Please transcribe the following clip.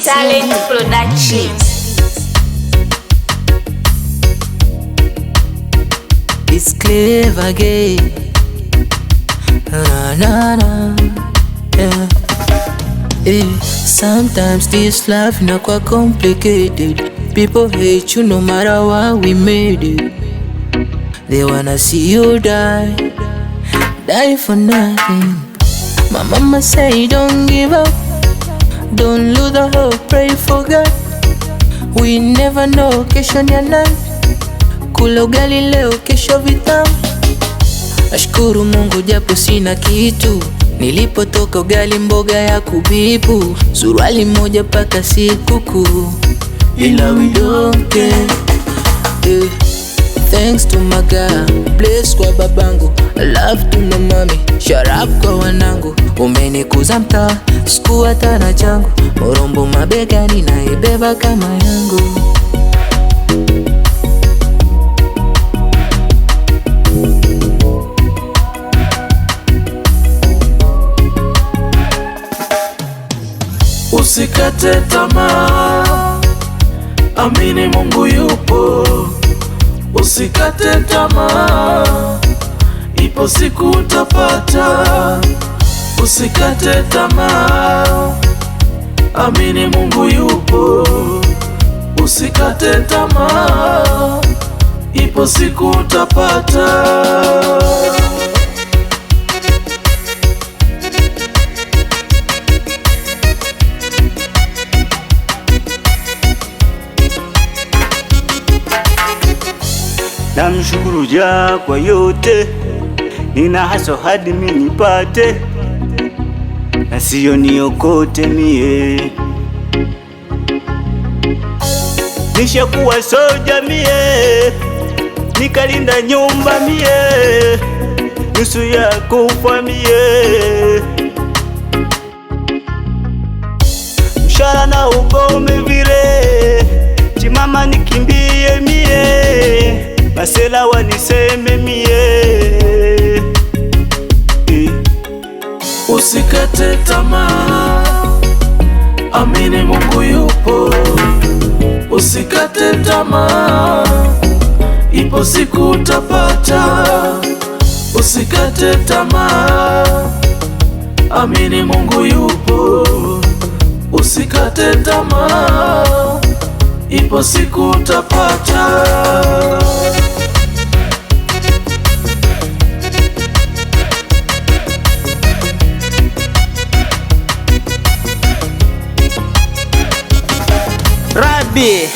Talent Productions. It's clever game. Na na na. Yeah. Sometimes this life not quite complicated. People hate you no matter what we made it. They wanna see you die for nothing. My mama say don't give up, don't lose the hope, pray for God. We never know, kesho ni ya nani. Kula ugali leo, kesho vitamu. Nashukuru Mungu japo sina kitu. Nilipotoka ugali mboga ya kubibu, suruali moja paka sikukuu. Ila we don't care. Thanks to my God, bless kwa babangu, love to my mommy, shout out kwa wanangu. Umenikuza mtaa, sikuwa tana changu, morombo mabegani naibeba kama yangu. Usikate tamaa, amini Mungu yupo. Usikate tamaa, ipo siku utapata. Usikate tamaa, amini Mungu yupo. Usikate tamaa, ipo siku utapata. Namshukuru Jah kwa yote, nina haso hadi mimi nipate, na sio niokote mie. Nishakuwa soja mie, nikalinda nyumba mie, nusu ya kufa mie. Mshahara na ugome vile, chimama nikimbie mie, masela waniseme mie. Usikate tamaa, amini Mungu yupo. Usikate tamaa, ipo siku utapata. Usikate tamaa, amini Mungu yupo. Usikate tamaa, ipo siku utapata. Rabi